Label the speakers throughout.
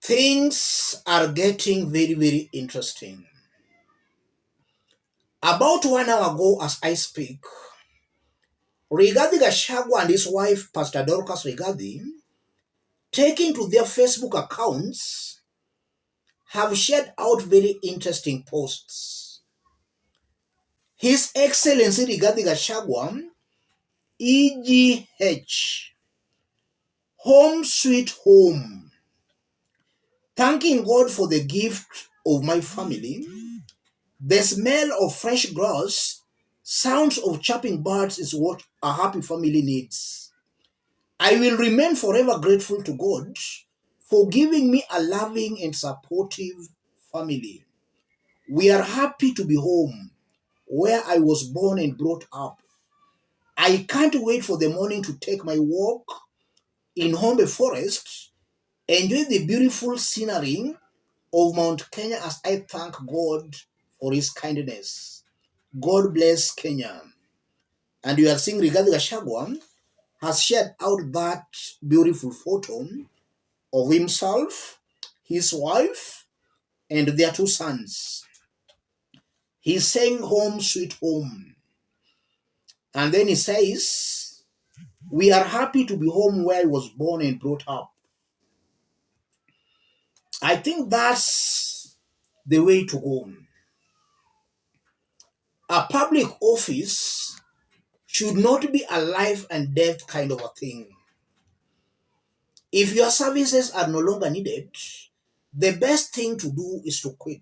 Speaker 1: Things are getting very, very interesting. About 1 hour ago, as I speak, Rigathi Gachagua and his wife, Pastor Dorcas Rigathi, taking to their Facebook accounts, have shared out very interesting posts. His Excellency Rigathi Gachagua, EGH, home sweet home, thanking God for the gift of my family. The smell of fresh grass, sounds of chirping birds is what a happy family needs. I will remain forever grateful to God for giving me a loving and supportive family. We are happy to be home, where I was born and brought up. I can't wait for the morning to take my walk in Hombe Forest, enjoy the beautiful scenery of Mount Kenya as I thank God for his kindness. God bless Kenya. And you are seeing Rigathi Gachagua has shared out that beautiful photo of himself, his wife, and their 2 sons. He's saying home sweet home. And then he says, we are happy to be home where I was born and brought up. I think that's the way to go. A public office should not be a life and death kind of a thing. If your services are no longer needed, the best thing to do is to quit.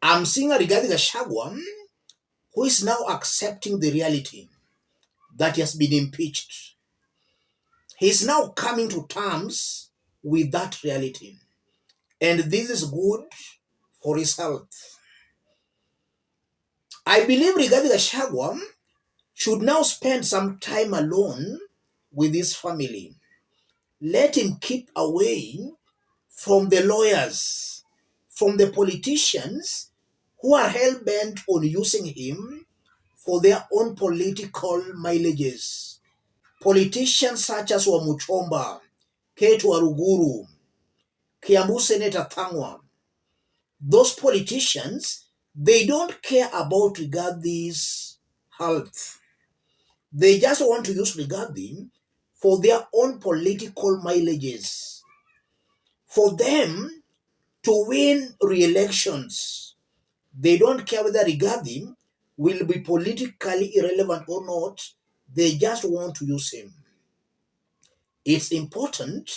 Speaker 1: I'm seeing a Rigathi Gachagua who is now accepting the reality that he has been impeached. He's now coming to terms with that reality. And this is good for his health. I believe Rigathi Gachagua should now spend some time alone with his family. Let him keep away from the lawyers, from the politicians who are hell-bent on using him for their own political mileages. Politicians such as Wamuchomba, Kate Waruguru, Kiambu Senator Thangwa, those politicians, they don't care about Rigathi's health. They just want to use Rigathi for their own political mileages. For them to win re-elections, they don't care whether Rigathi will be politically irrelevant or not. They just want to use him. It's important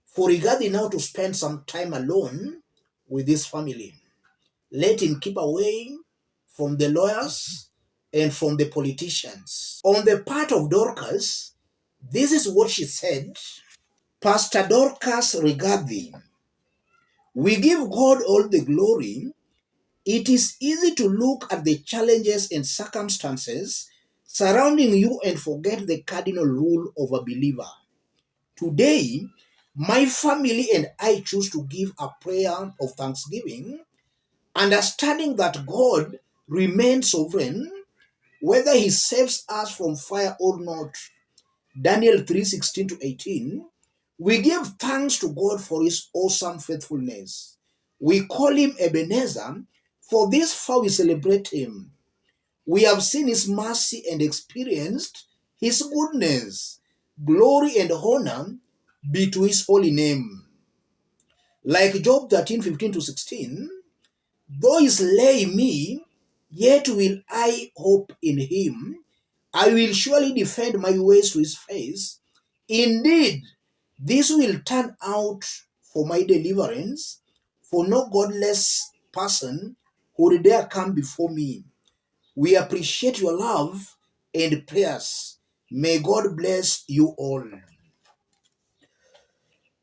Speaker 1: for Rigathi now to spend some time alone with his family. Let him keep away from the lawyers and from the politicians. On the part of Dorcas, this is what she said. Pastor Dorcas Rigathi, we give God all the glory. It is easy to look at the challenges and circumstances surrounding you and forget the cardinal rule of a believer. Today, my family and I choose to give a prayer of thanksgiving, understanding that God remains sovereign, whether he saves us from fire or not. Daniel 3:16-18. We give thanks to God for his awesome faithfulness. We call him Ebenezer, for this far we celebrate him. We have seen his mercy and experienced his goodness. Glory and honor be to his holy name. Like Job 13:15-16, though he slay me, yet will I hope in him. I will surely defend my ways to his face. Indeed, this will turn out for my deliverance, for no godless person would dare come before me. We appreciate your love and prayers. May God bless you all.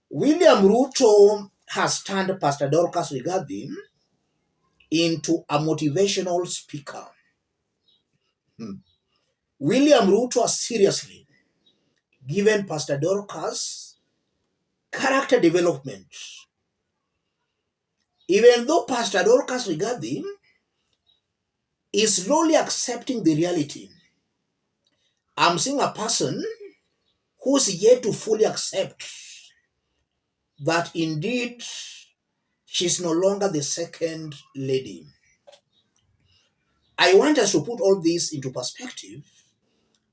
Speaker 1: William Ruto has turned Pastor Dorcas Rigathi into a motivational speaker. William Ruto has seriously given Pastor Dorcas character development. Even though Pastor Dorcas Rigathi is slowly accepting the reality, I'm seeing a person who's yet to fully accept that indeed she's no longer the second lady. I want us to put all this into perspective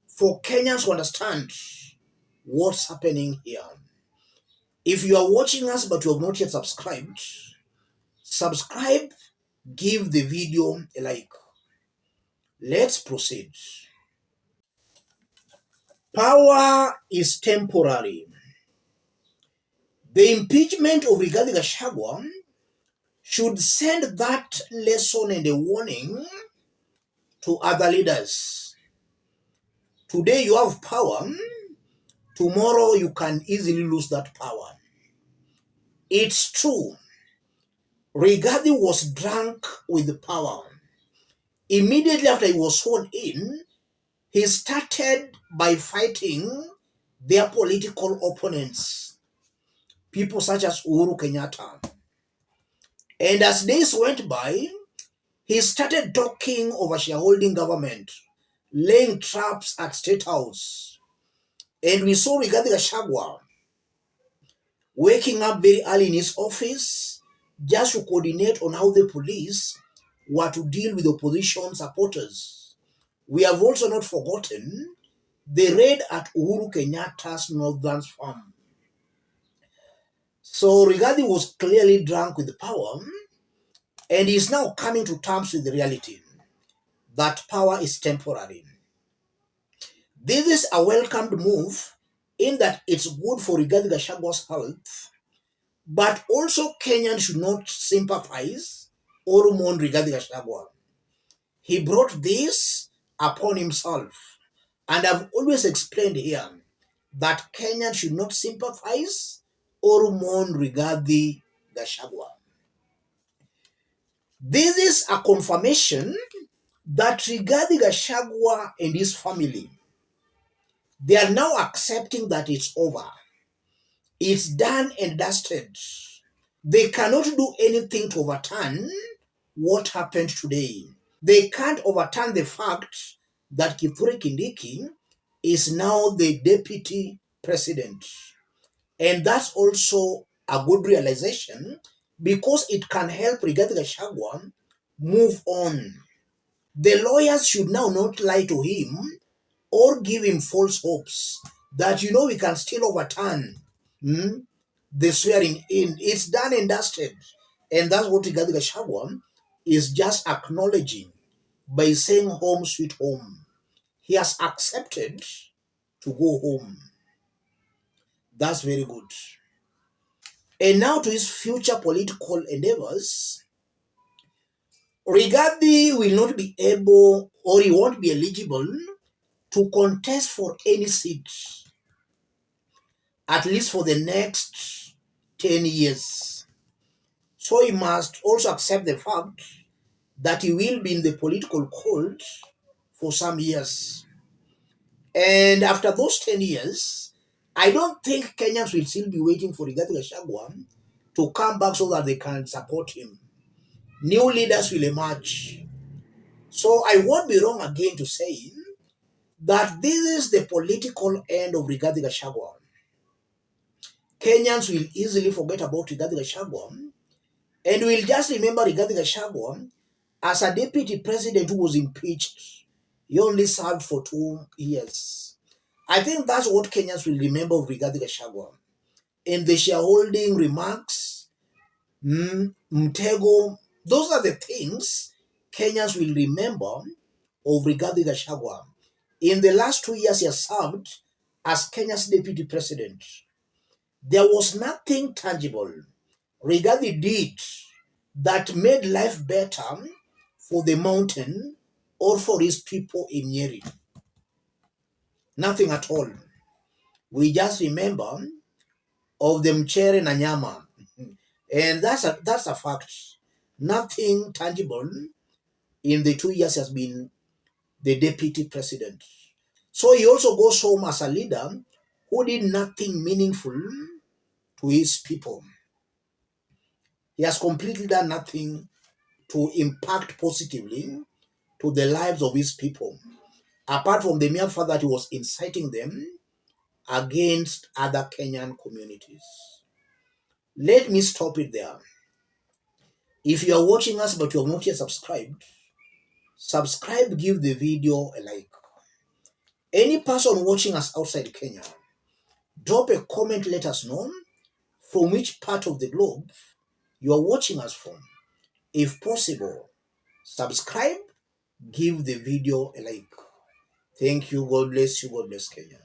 Speaker 1: for Kenyans to understand what's happening here. If you are watching us but you have not yet subscribed, subscribe, give the video a like. Let's proceed. Power is temporary. The impeachment of Rigathi Gachagua should send that lesson and a warning to other leaders. Today you have power, tomorrow you can easily lose that power. It's true. Rigathi was drunk with power. Immediately after he was sworn in, he started by fighting their political opponents, people such as Uhuru Kenyatta. And as days went by, he started talking over shareholding government, laying traps at State House. And we saw Rigathi Gachagua waking up very early in his office just to coordinate on how the police were to deal with opposition supporters. We have also not forgotten the raid at Uhuru Kenyatta's northern farm. So Rigathi was clearly drunk with power, and he is now coming to terms with the reality that power is temporary. This is a welcomed move in that it's good for Rigathi Gachagua's health, but also Kenyans should not sympathize or mourn Rigathi Gachagua. He brought this upon himself, and I've always explained here that Kenyans should not sympathize or mourn Rigathi Gachagua. This is a confirmation that Rigathi Gachagua and his family, they are now accepting that it's over. It's done and dusted. They cannot do anything to overturn what happened today. They can't overturn the fact that Kithure Kindiki is now the deputy president. And that's also a good realization because it can help Rigathi Gachagua move on. The lawyers should now not lie to him or give him false hopes that, we can still overturn the swearing in. It's done and dusted. And that's what Rigathi Gachagua is just acknowledging by saying home sweet home. He has accepted to go home. That's very good. And now to his future political endeavors. Rigathi will not be able, or he won't be eligible to contest for any seat, at least for the next 10 years. So he must also accept the fact that he will be in the political cold for some years. And after those 10 years, I don't think Kenyans will still be waiting for Rigathi Gachagua to come back so that they can support him. New leaders will emerge. So I won't be wrong again to say that this is the political end of Rigathi Gachagua. Kenyans will easily forget about Rigathi Gachagua and will just remember Rigathi Gachagua as a deputy president who was impeached. He only served for 2 years. I think that's what Kenyans will remember of Rigathi Gachagua. In the shareholding remarks, Mtego, those are the things Kenyans will remember of Rigathi Gachagua. In the last 2 years, he has served as Kenya's deputy president. There was nothing tangible Rigathi did that made life better for the mountain or for his people in Nyeri. Nothing at all. We just remember of the Mchere na Nyama. And that's a fact. Nothing tangible in the 2 years has been the deputy president. So he also goes home as a leader who did nothing meaningful to his people. He has completely done nothing to impact positively to the lives of his people, apart from the mere fact that he was inciting them against other Kenyan communities. Let me stop it there. If you are watching us but you have not yet subscribed, subscribe, give the video a like. Any person watching us outside Kenya, drop a comment, let us know from which part of the globe you are watching us from. If possible, subscribe, give the video a like. Thank you. God bless you. God bless Kenya.